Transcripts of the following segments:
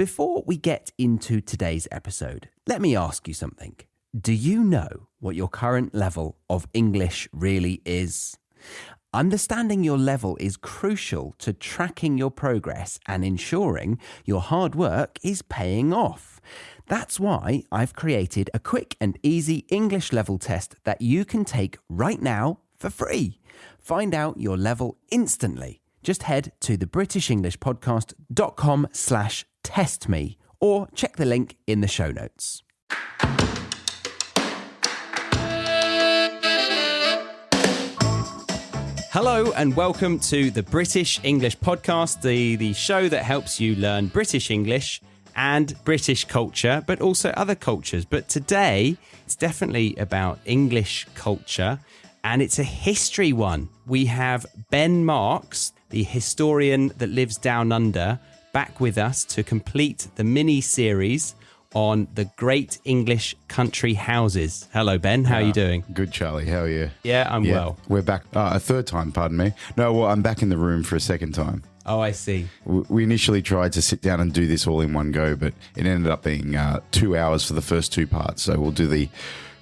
Before we get into today's episode, let me ask you something. Do you know what your current level of English really is? Understanding your level is crucial to tracking your progress and ensuring your hard work is paying off. That's why I've created a quick and easy English level test that you can take right now for free. Find out your level instantly. Just head to thebritishenglishpodcast.com/testme or check the link in the show notes. Hello and welcome to the British English Podcast, the show that helps you learn British English and British culture, but also other cultures. But today, it's definitely about English culture, and it's a history one. We have Ben Marks, the historian that lives down under, back with us to complete the mini-series on the great English country houses. Hello, Ben. How are you doing? Good, Charlie. How are you? Yeah, I'm well. We're back a third time, pardon me. No, well, I'm back in the room for a second time. Oh, I see. We initially tried to sit down and do this all in one go, but it ended up being 2 hours for the first two parts. So we'll do the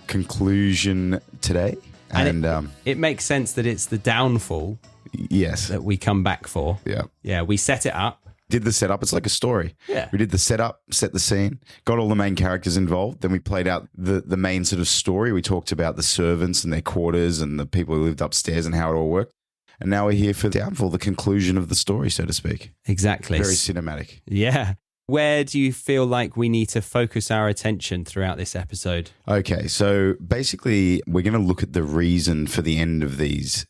conclusion today. And it makes sense that it's the downfall that we come back for. Yeah. Yeah, we set it up. Did the setup. It's like a story. Yeah. We did the setup, set the scene, got all the main characters involved. Then we played out the main sort of story. We talked about the servants and their quarters and the people who lived upstairs and how it all worked. And now we're here for the downfall, the conclusion of the story, so to speak. Exactly. Very cinematic. Yeah. Where do you feel like we need to focus our attention throughout this episode? Okay, so basically we're going to look at the reason for the end of this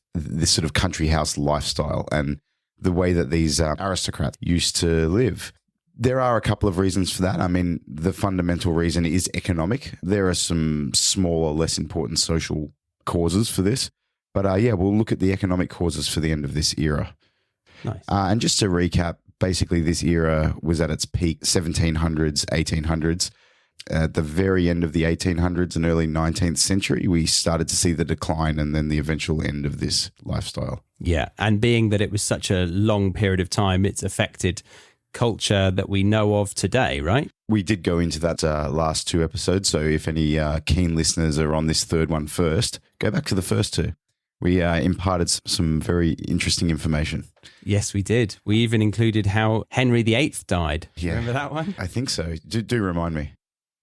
sort of country house lifestyle and the way that these aristocrats used to live. There are a couple of reasons for that. I mean, the fundamental reason is economic. There are some smaller, less important social causes for this. But we'll look at the economic causes for the end of this era. Nice. And just to recap, basically this era was at its peak 1700s, 1800s. At the very end of the 1800s and early 19th century, we started to see the decline and then the eventual end of this lifestyle. Yeah, and being that it was such a long period of time, it's affected culture that we know of today, right? We did go into that last two episodes, so if any keen listeners are on this third one first, go back to the first two. We imparted some very interesting information. Yes, we did. We even included how Henry VIII died. Yeah. Remember that one? I think so. Do remind me.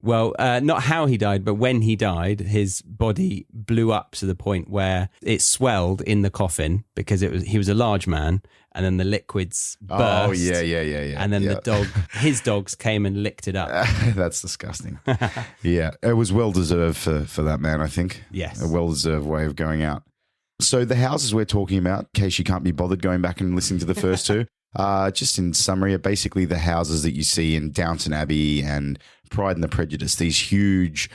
Well, not how he died, but when he died, his body blew up to the point where it swelled in the coffin because he was a large man, and then the liquids burst. Oh, yeah. And then his dogs came and licked it up. That's disgusting. Yeah, it was well deserved for that man, I think. Yes. A well deserved way of going out. So the houses we're talking about, in case you can't be bothered going back and listening to the first two, just in summary, are basically the houses that you see in Downton Abbey and Pride and the Prejudice, these huge,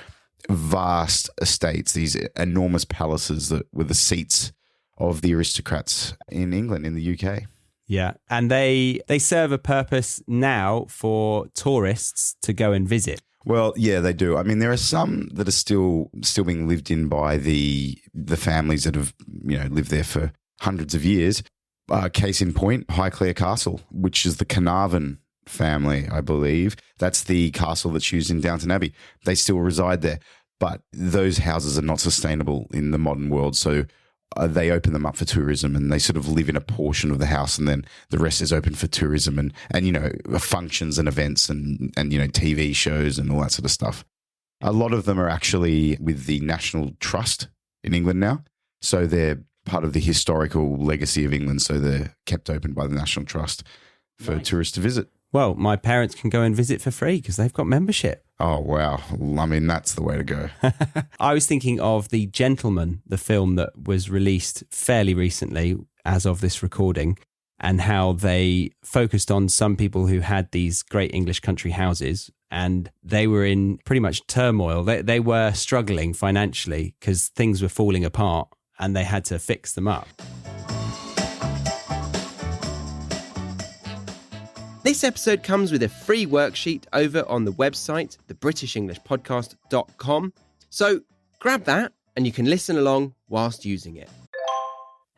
vast estates, these enormous palaces that were the seats of the aristocrats in England, in the UK. Yeah, and they serve a purpose now for tourists to go and visit. Well, yeah, they do. I mean, there are some that are still being lived in by the families that have lived there for hundreds of years. Case in point, Highclere Castle, which is the Carnarvon family, I believe. That's the castle that's used in Downton Abbey. They still reside there, but those houses are not sustainable in the modern world. So they open them up for tourism, and they sort of live in a portion of the house, and then the rest is open for tourism and functions and events and TV shows and all that sort of stuff. A lot of them are actually with the National Trust in England now. So they're part of the historical legacy of England. So they're kept open by the National Trust for tourists to visit. Well, my parents can go and visit for free because they've got membership. Oh, wow. I mean, that's the way to go. I was thinking of The Gentleman, the film that was released fairly recently as of this recording, and how they focused on some people who had these great English country houses, and they were in pretty much turmoil. They were struggling financially because things were falling apart and they had to fix them up. This episode comes with a free worksheet over on the website, thebritishenglishpodcast.com. So grab that and you can listen along whilst using it.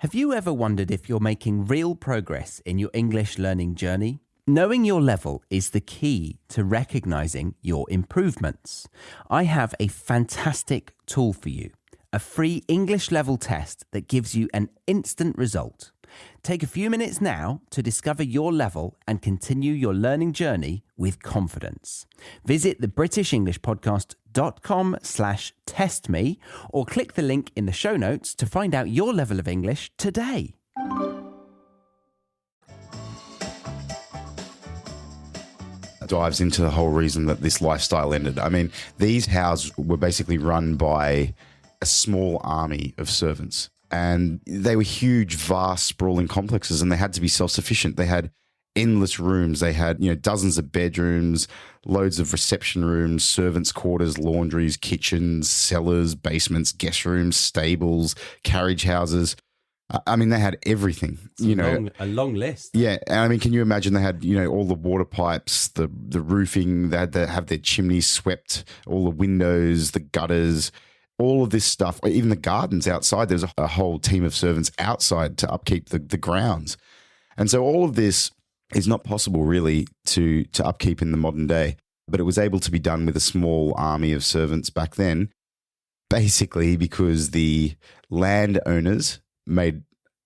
Have you ever wondered if you're making real progress in your English learning journey? Knowing your level is the key to recognizing your improvements. I have a fantastic tool for you, a free English level test that gives you an instant result. Take a few minutes now to discover your level and continue your learning journey with confidence. Visit thebritishenglishpodcast.com/testme or click the link in the show notes to find out your level of English today. Dives into the whole reason that this lifestyle ended. I mean, these houses were basically run by a small army of servants, and they were huge, vast, sprawling complexes, and they had to be self-sufficient. They had endless rooms. They had, dozens of bedrooms, loads of reception rooms, servants' quarters, laundries, kitchens, cellars, basements, guest rooms, stables, carriage houses. I mean, they had everything, A long list. Yeah. And I mean, can you imagine they had, all the water pipes, the roofing, they had to have their chimneys swept, all the windows, the gutters, all of this stuff, even the gardens outside. There's a whole team of servants outside to upkeep the grounds. And so all of this is not possible really to upkeep in the modern day, but it was able to be done with a small army of servants back then, basically because the landowners made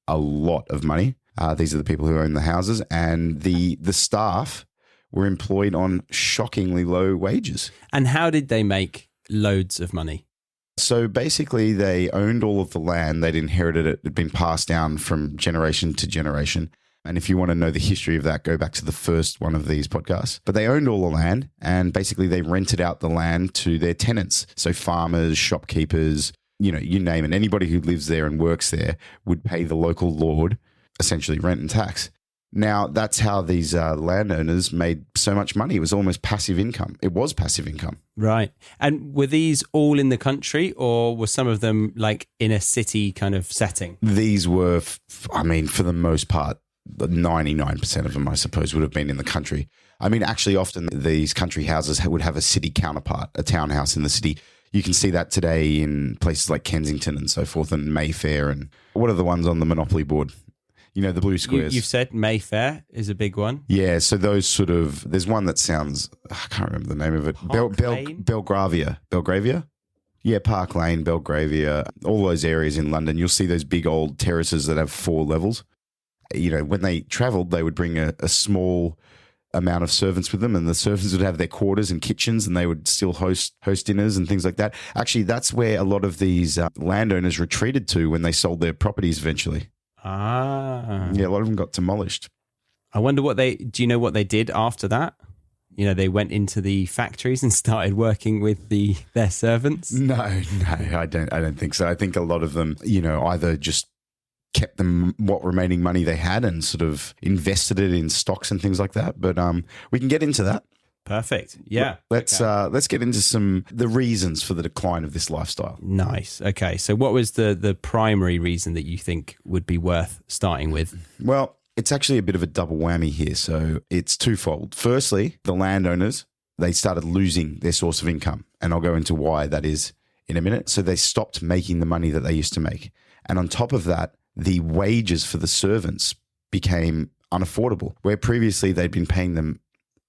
a lot of money. These are the people who own the houses, and the staff were employed on shockingly low wages. And how did they make loads of money? So basically, they owned all of the land. They'd inherited it. It had been passed down from generation to generation. And if you want to know the history of that, go back to the first one of these podcasts. But they owned all the land, and basically they rented out the land to their tenants. So farmers, shopkeepers, you name it. Anybody who lives there and works there would pay the local lord essentially rent and tax. Now, that's how these landowners made so much money. It was almost passive income. It was passive income. Right. And were these all in the country, or were some of them like in a city kind of setting? These were, for the most part, 99% of them, I suppose, would have been in the country. I mean, actually, often these country houses would have a city counterpart, a townhouse in the city. You can see that today in places like Kensington and so forth, and Mayfair. And what are the ones on the Monopoly board? The blue squares. You've said Mayfair is a big one. Yeah, so those sort of, there's one that sounds, I can't remember the name of it. Belgravia. Belgravia? Yeah, Park Lane, Belgravia, all those areas in London. You'll see those big old terraces that have 4 levels. When they travelled, they would bring a small amount of servants with them, and the servants would have their quarters and kitchens, and they would still host dinners and things like that. Actually, that's where a lot of these landowners retreated to when they sold their properties eventually. Ah. Yeah, a lot of them got demolished. I wonder do you know what they did after that? They went into the factories and started working with their servants? No, I don't think so. I think a lot of them, either just kept them what remaining money they had and sort of invested it in stocks and things like that. But we can get into that. Perfect. Yeah. Let's get into the reasons for the decline of this lifestyle. Nice. Okay. So what was the primary reason that you think would be worth starting with? Well, it's actually a bit of a double whammy here. So it's twofold. Firstly, the landowners, they started losing their source of income. And I'll go into why that is in a minute. So they stopped making the money that they used to make. And on top of that, the wages for the servants became unaffordable, where previously they'd been paying them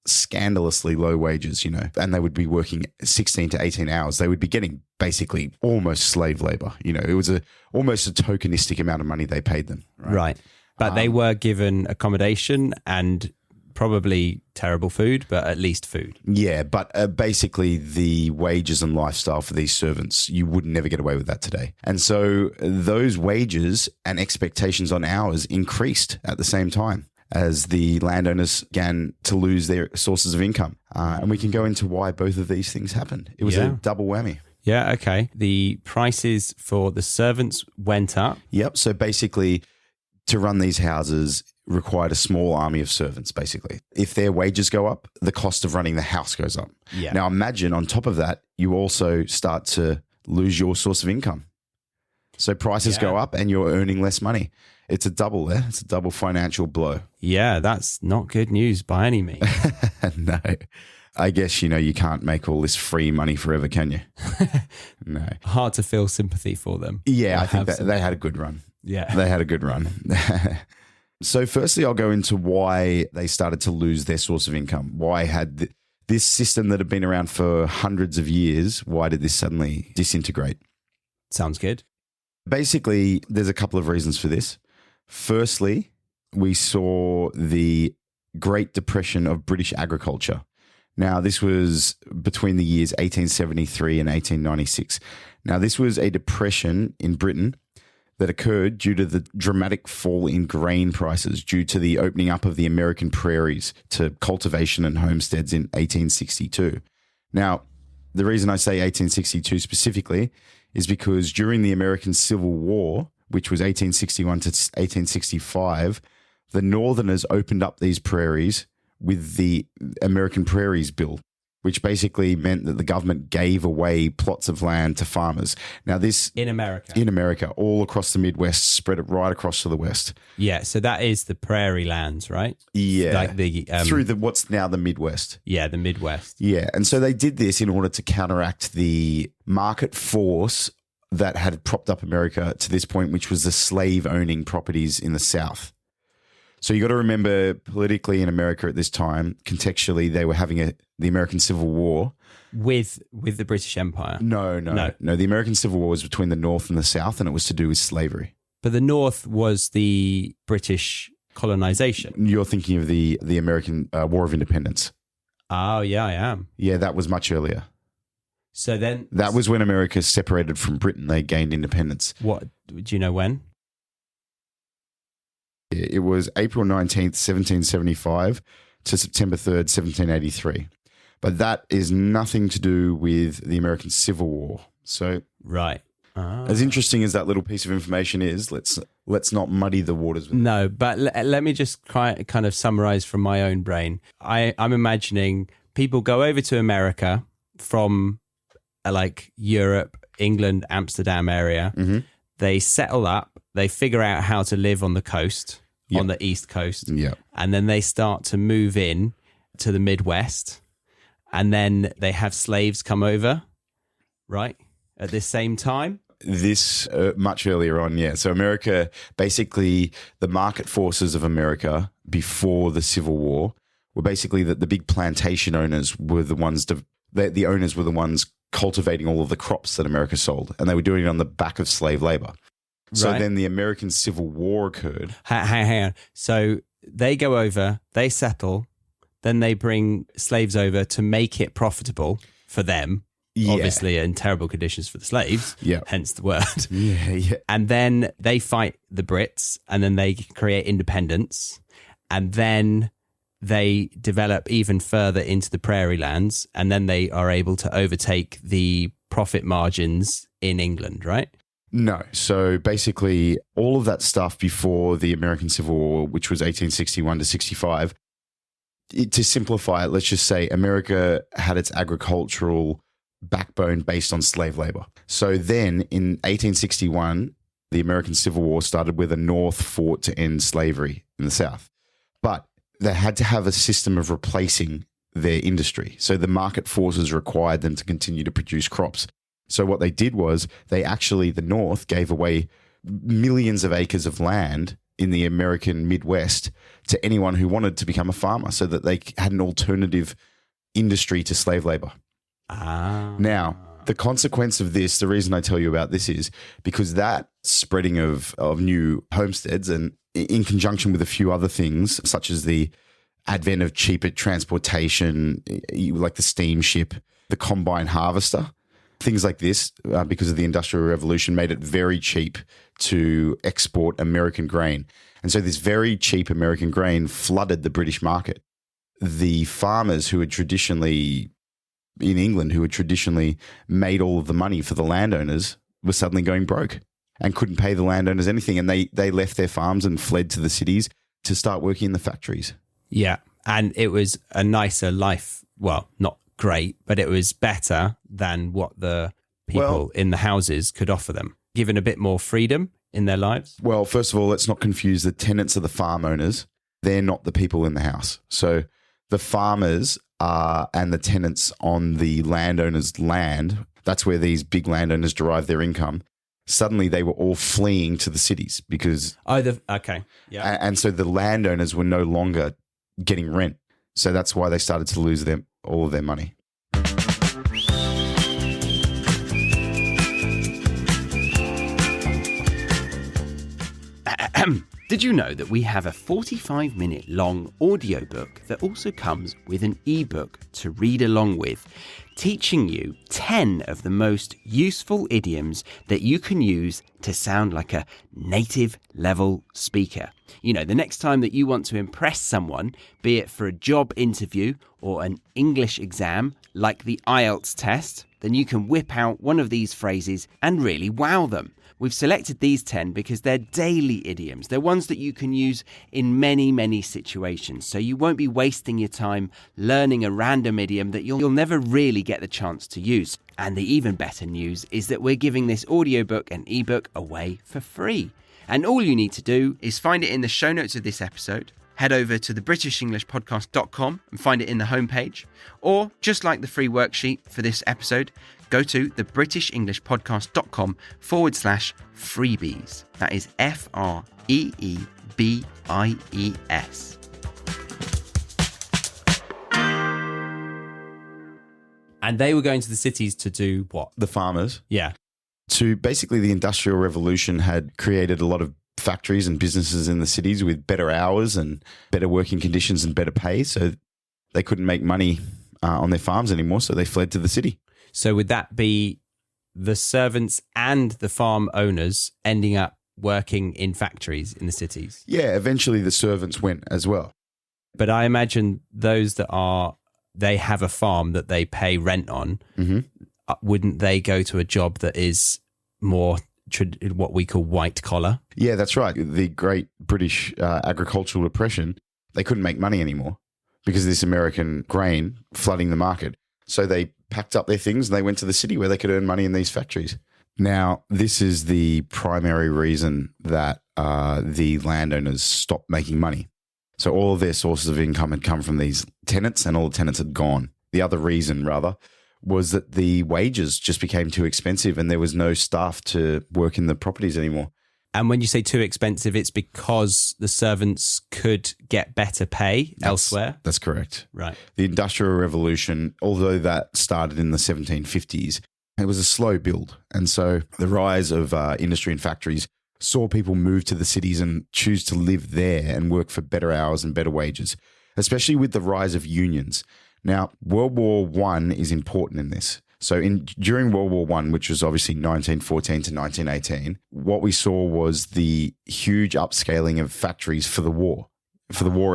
scandalously low wages, and they would be working 16 to 18 hours. They would be getting basically almost slave labor. It was almost a tokenistic amount of money they paid them. Right. But they were given accommodation and probably terrible food, but at least food. Yeah, but basically the wages and lifestyle for these servants, you would never get away with that today. And so those wages and expectations on hours increased at the same time as the landowners began to lose their sources of income. And we can go into why both of these things happened. It was a double whammy. Yeah, okay. The prices for the servants went up. Yep. So basically, to run these houses required a small army of servants, basically. If their wages go up, the cost of running the house goes up. Yeah. Now imagine on top of that, you also start to lose your source of income. So prices go up and you're earning less money. It's a double there. It's a double financial blow. Yeah, that's not good news by any means. No. I guess, you can't make all this free money forever, can you? No. Hard to feel sympathy for them. Yeah, I think that they had a good run. Yeah. They had a good run. So firstly, I'll go into why they started to lose their source of income. Why had this system that had been around for hundreds of years, why did this suddenly disintegrate? Sounds good. Basically, there's a couple of reasons for this. Firstly, we saw the Great Depression of British agriculture. Now, this was between the years 1873 and 1896. Now, this was a depression in Britain that occurred due to the dramatic fall in grain prices due to the opening up of the American prairies to cultivation and homesteads in 1862. Now, the reason I say 1862 specifically is because during the American Civil War, which was 1861 to 1865, the Northerners opened up these prairies with the American Prairies Bill, which basically meant that the government gave away plots of land to farmers. Now this... In America, all across the Midwest, spread it right across to the West. Yeah, so that is the prairie lands, right? Yeah. Like the... through what's now the Midwest. Yeah, the Midwest. Yeah, and so they did this in order to counteract the market force that had propped up America to this point, which was the slave-owning properties in the South. So you got to remember, politically in America at this time, contextually, they were having the American Civil War with the British Empire. No. The American Civil War was between the North and the South, and it was to do with slavery. But the North was the British colonization. You're thinking of the American War of Independence. Oh yeah, I am. Yeah, that was much earlier. So then that was when America separated from Britain. They gained independence. What do you know when? It was April 19th, 1775 to September 3rd, 1783. But that is nothing to do with the American Civil War. So, right. As interesting as that little piece of information is, let's not muddy the waters with it. No, but let me just kind of summarize from my own brain. I'm imagining people go over to America from like Europe, England, Amsterdam area. Mm-hmm. They settle up. They figure out how to live on the coast, Yep. on the East Coast. Yep. And then they start to move in to the Midwest. And then they have slaves come over, right? At this same time? This much earlier on, yeah. So America, basically the market forces of America before the Civil War were basically that the big plantation owners were the ones, the owners were the ones cultivating all of the crops that America sold. And they were doing it on the back of slave labor. So Right. then the American Civil War occurred. Hang on. So they go over, they settle, then they bring slaves over to make it profitable for them. Yeah. Obviously in terrible conditions for the slaves, Yeah. hence the word. Yeah. And then they fight the Brits and then they create independence. And then they develop even further into the prairie lands. And then they are able to overtake the profit margins in England, right? No. So basically all of that stuff before the American Civil War, which was 1861 to 65, to simplify it, let's just say America had its agricultural backbone based on slave labor. So then in 1861, the American Civil War started where the North fought to end slavery in the South. But they had to have a system of replacing their industry. So the market forces required them to continue to produce crops. So what they did was the North gave away millions of acres of land in the American Midwest to anyone who wanted to become a farmer so that they had an alternative industry to slave labor. Now, the consequence of this, the reason I tell you about this is because that spreading of new homesteads and in conjunction with a few other things, such as the advent of cheaper transportation, like the steamship, the combine harvester, things like this, because of the Industrial Revolution, made it very cheap to export American grain. And so this very cheap American grain flooded the British market. The farmers who had traditionally, in England, who had traditionally made all of the money for the landowners were suddenly going broke and couldn't pay the landowners anything. And they left their farms and fled to the cities to start working in the factories. Yeah. And it was a nicer life. Well, not great, but it was better than what the people in the houses could offer them, given a bit more freedom in their lives. Well, first of all, let's not confuse the tenants of the farm owners. They're not the people in the house. So the farmers and the tenants on the landowner's land, that's where these big landowners derive their income. suddenly they were all fleeing to the cities because, Okay. Yeah. and so the landowners were no longer getting rent. So that's why they started to lose all of their money. Did you know that we have a 45-minute long audiobook that also comes with an ebook to read along with, teaching you 10 of the most useful idioms that you can use to sound like a native level speaker? You know, the next time that you want to impress someone, be it for a job interview or an English exam like the IELTS test, then you can whip out one of these phrases and really wow them. We've selected these 10 because they're daily idioms. They're ones that you can use in many, many situations. So you won't be wasting your time learning a random idiom that you'll never really get the chance to use. And the even better news is that we're giving this audiobook and ebook away for free. And all you need to do is find it in the show notes of this episode. Head over to thebritishenglishpodcast.com and find it in the homepage. Or, just like the free worksheet for this episode, go to thebritishenglishpodcast.com/freebies. That is FREEBIES. And they were going to the cities to do what? The farmers. Yeah. To basically, the Industrial Revolution had created a lot of factories and businesses in the cities with better hours and better working conditions and better pay. So they couldn't make money on their farms anymore. So they fled to the city. So would that be the servants and the farm owners ending up working in factories in the cities? Yeah, eventually the servants went as well. But I imagine those that they have a farm that they pay rent on, wouldn't they go to a job that is more what we call white collar? Yeah, that's right. The Great British Agricultural Depression, they couldn't make money anymore because of this American grain flooding the market. So they packed up their things and they went to the city where they could earn money in these factories. Now, this is the primary reason that the landowners stopped making money. So all of their sources of income had come from these tenants and all the tenants had gone. The other reason, rather, was that the wages just became too expensive and there was no staff to work in the properties anymore. And when you say too expensive, it's because the servants could get better pay elsewhere? That's correct. Right. The Industrial Revolution, although that started in the 1750s, it was a slow build. And so the rise of industry and factories saw people move to the cities and choose to live there and work for better hours and better wages, especially with the rise of unions. Now, World War I is important in this. So during World War I, which was obviously 1914 to 1918, what we saw was the huge upscaling of factories for the war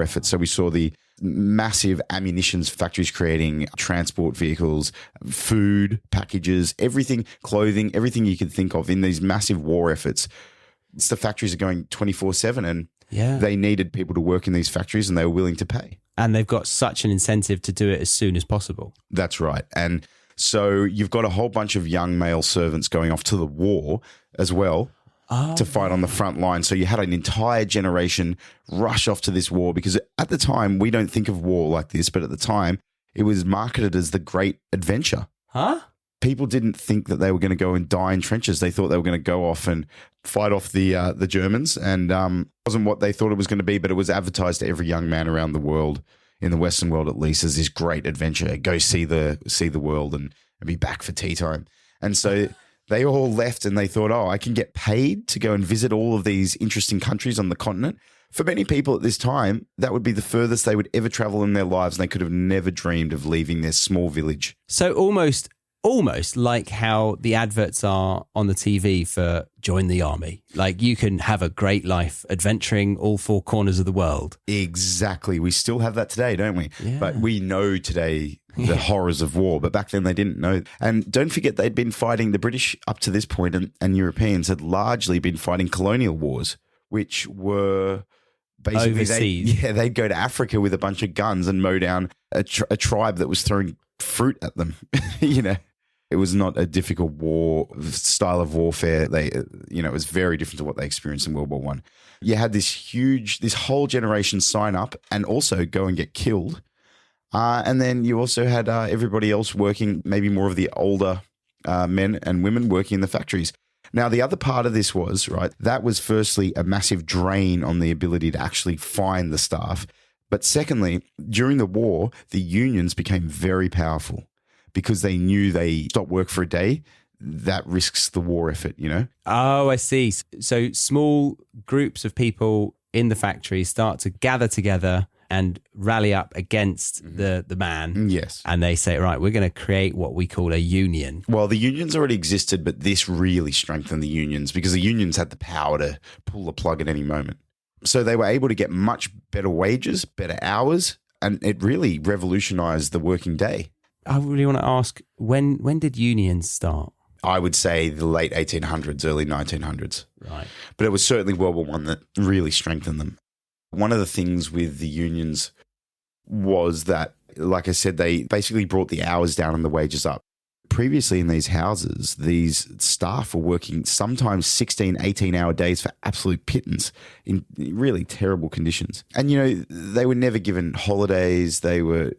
effort. So we saw the massive ammunitions factories creating transport vehicles, food, packages, everything, clothing, everything you could think of in these massive war efforts. It's the factories are going 24/7 and they needed people to work in these factories and they were willing to pay. And they've got such an incentive to do it as soon as possible. That's right. And so you've got a whole bunch of young male servants going off to the war as well to fight on the front line. So you had an entire generation rush off to this war because at the time, we don't think of war like this, but at the time, it was marketed as the great adventure. Huh? People didn't think that they were going to go and die in trenches. They thought they were going to go off and fight off the Germans, and it wasn't what they thought it was going to be, but it was advertised to every young man around the world, in the Western world at least, as this great adventure. Go see the world and be back for tea time. And so they all left and they thought, I can get paid to go and visit all of these interesting countries on the continent. For many people at this time, that would be the furthest they would ever travel in their lives, and they could have never dreamed of leaving their small village. So almost like how the adverts are on the TV for join the army. Like you can have a great life adventuring all four corners of the world. Exactly. We still have that today, don't we? Yeah. But we know today the horrors of war, but back then they didn't know. And don't forget, they'd been fighting, the British up to this point and Europeans had largely been fighting colonial wars, which were basically overseas. They'd go to Africa with a bunch of guns and mow down a tribe that was throwing fruit at them. It was not a difficult style of warfare. It was very different to what they experienced in World War I. You had this whole generation sign up and also go and get killed. And then you also had everybody else working, maybe more of the older men and women working in the factories. Now, the other part of this was, right, that was firstly a massive drain on the ability to actually find the staff. But secondly, during the war, the unions became very powerful because they knew they stopped work for a day. That risks the war effort, you know? Oh, I see. So small groups of people in the factory start to gather together and rally up against the man. Yes. And they say, right, we're going to create what we call a union. Well, the unions already existed, but this really strengthened the unions because the unions had the power to pull the plug at any moment. So they were able to get much better wages, better hours, and it really revolutionized the working day. I really want to ask, when did unions start? I would say the late 1800s, early 1900s. Right. But it was certainly World War I that really strengthened them. One of the things with the unions was that, like I said, they basically brought the hours down and the wages up. Previously in these houses, these staff were working sometimes 16, 18-hour days for absolute pittance in really terrible conditions. And, you know, they were never given holidays. They were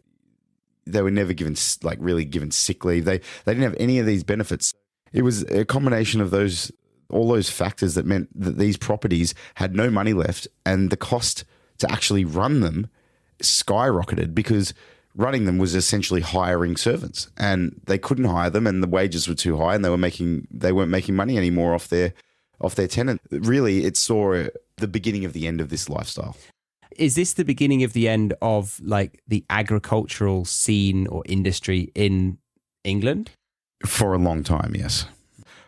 never given, like, really given sick leave. They didn't have any of these benefits. It was a combination of all those factors that meant that these properties had no money left, and the cost to actually run them skyrocketed because running them was essentially hiring servants, and they couldn't hire them, and the wages were too high, and they weren't making money anymore off their tenant. Really, it saw the beginning of the end of this lifestyle. Is this the beginning of the end of like the agricultural scene or industry in England? For a long time, yes.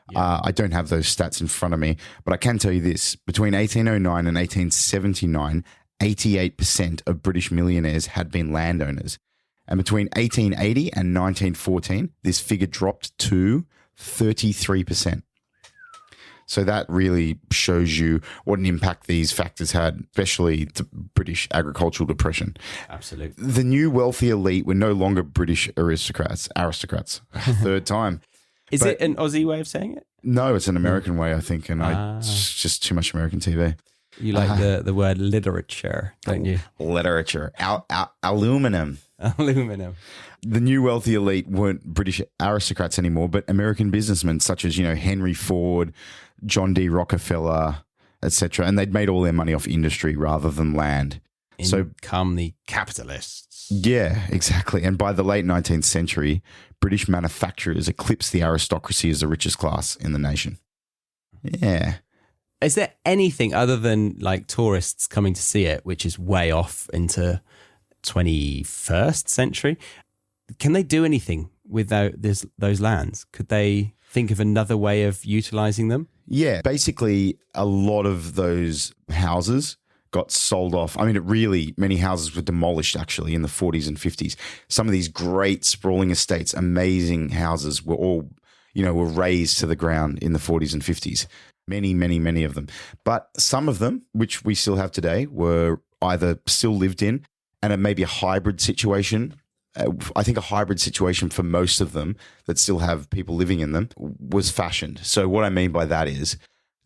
Yeah. I don't have those stats in front of me, but I can tell you this. Between 1809 and 1879, 88% of British millionaires had been landowners. And between 1880 and 1914, this figure dropped to 33%. So that really shows you what an impact these factors had, especially the British agricultural depression. Absolutely. The new wealthy elite were no longer British aristocrats. Third time. Is it an Aussie way of saying it? No, it's an American way, I think, and it's just too much American TV. You like the word literature, don't you? Literature. Aluminum. Aluminum. The new wealthy elite weren't British aristocrats anymore, but American businessmen such as, you know, Henry Ford, John D. Rockefeller, etc. And they'd made all their money off industry rather than land. So come the capitalists. Yeah, exactly. And by the late 19th century, British manufacturers eclipsed the aristocracy as the richest class in the nation. Yeah. Is there anything other than like tourists coming to see it, which is way off into 21st century? Can they do anything without those lands? Could they think of another way of utilizing them? Yeah, basically a lot of those houses got sold off. I mean, many houses were demolished actually in the 40s and 50s. Some of these great sprawling estates, amazing houses were all, were razed to the ground in the 40s and 50s. Many, many, many of them. But some of them, which we still have today, were either still lived in and maybe a hybrid situation. I think a hybrid situation for most of them that still have people living in them was fashioned. So what I mean by that is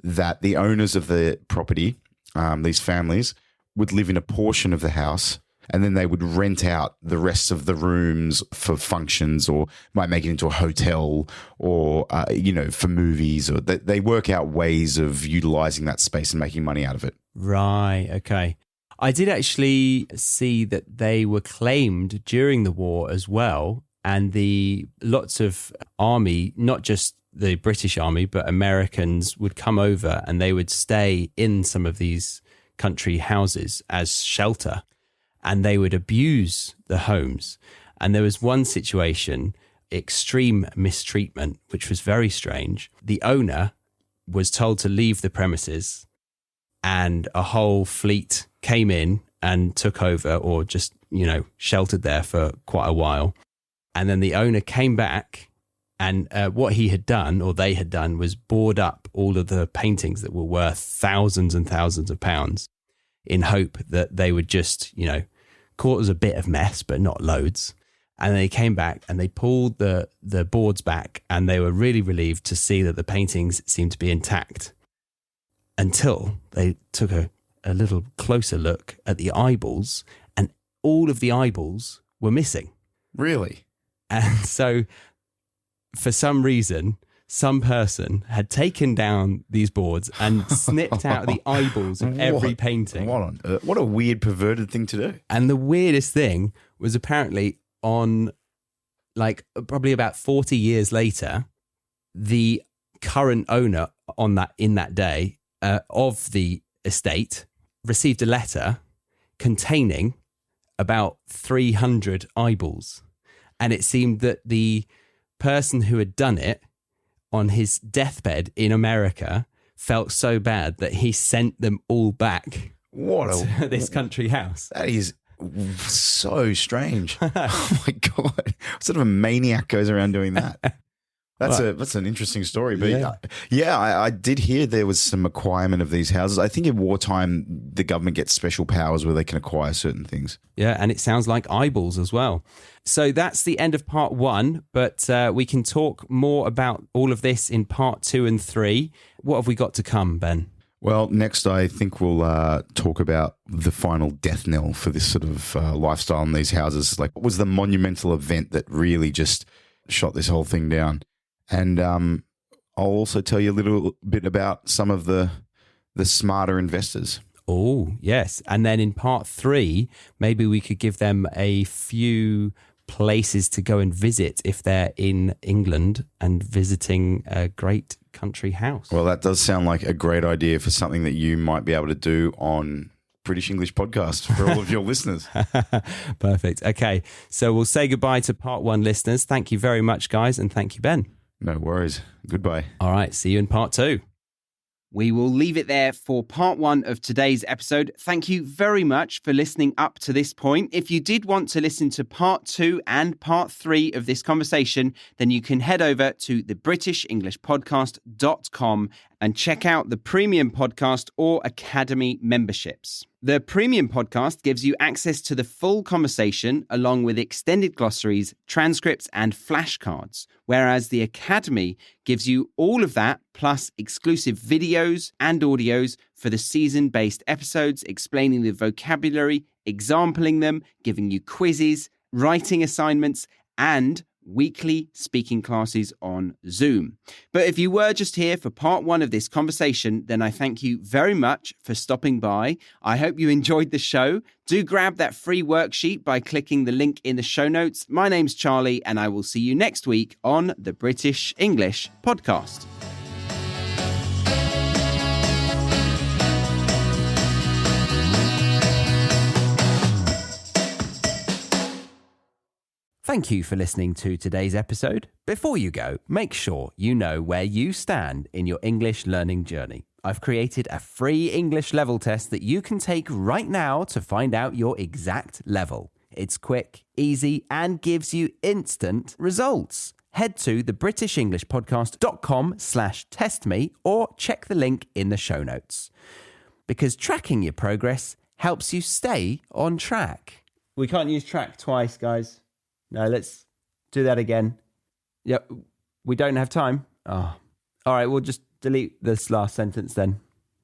that the owners of the property, these families, would live in a portion of the house and then they would rent out the rest of the rooms for functions or might make it into a hotel or, for movies. Or they work out ways of utilizing that space and making money out of it. Right. Okay. I did actually see that they were claimed during the war as well. And lots of army, not just the British army, but Americans would come over and they would stay in some of these country houses as shelter and they would abuse the homes. And there was one situation, extreme mistreatment, which was very strange. The owner was told to leave the premises and a whole fleet came in and took over or just, sheltered there for quite a while. And then the owner came back and what he had done or they had done was board up all of the paintings that were worth thousands and thousands of pounds in hope that they would just, cause a bit of mess, but not loads. And they came back and they pulled the boards back and they were really relieved to see that the paintings seemed to be intact until they took a little closer look at the eyeballs and all of the eyeballs were missing. Really? And so for some reason, some person had taken down these boards and snipped out the eyeballs of every painting. What on earth? What a weird, perverted thing to do. And the weirdest thing was apparently on, like, probably about 40 years later, the current owner in that day of the estate received a letter containing about 300 eyeballs. And it seemed that the person who had done it on his deathbed in America felt so bad that he sent them all back to this country house. That is so strange. Oh my God. What sort of a maniac goes around doing that? That's an interesting story. But I did hear there was some acquirement of these houses. I think in wartime, the government gets special powers where they can acquire certain things. Yeah, and it sounds like eyeballs as well. So that's the end of part 1, but we can talk more about all of this in part 2 and 3. What have we got to come, Ben? Well, next I think we'll talk about the final death knell for this sort of lifestyle in these houses. Like, what was the monumental event that really just shot this whole thing down? And I'll also tell you a little bit about some of the smarter investors. Oh, yes. And then in part 3, maybe we could give them a few places to go and visit if they're in England and visiting a great country house. Well, that does sound like a great idea for something that you might be able to do on British English Podcast for all of your listeners. Perfect. Okay. So we'll say goodbye to part 1 listeners. Thank you very much, guys. And thank you, Ben. No worries. Goodbye. All right. See you in part 2. We will leave it there for part 1 of today's episode. Thank you very much for listening up to this point. If you did want to listen to part 2 and part 3 of this conversation, then you can head over to thebritishenglishpodcast.com and check out the Premium Podcast or Academy memberships. The Premium Podcast gives you access to the full conversation along with extended glossaries, transcripts, and flashcards, whereas the Academy gives you all of that plus exclusive videos and audios for the season-based episodes, explaining the vocabulary, exampling them, giving you quizzes, writing assignments, and weekly speaking classes on Zoom. But if you were just here for part 1 of this conversation, then I thank you very much for stopping by. I hope you enjoyed the show. Do grab that free worksheet by clicking the link in the show notes. My name's Charlie, and I will see you next week on the British English Podcast. Thank you for listening to today's episode. Before you go, make sure you know where you stand in your English learning journey. I've created a free English level test that you can take right now to find out your exact level. It's quick, easy, and gives you instant results. Head to thebritishenglishpodcast.com/testme or check the link in the show notes. Because tracking your progress helps you stay on track. We can't use track twice, guys. No, let's do that again. Yeah, we don't have time. Oh. All right, we'll just delete this last sentence then.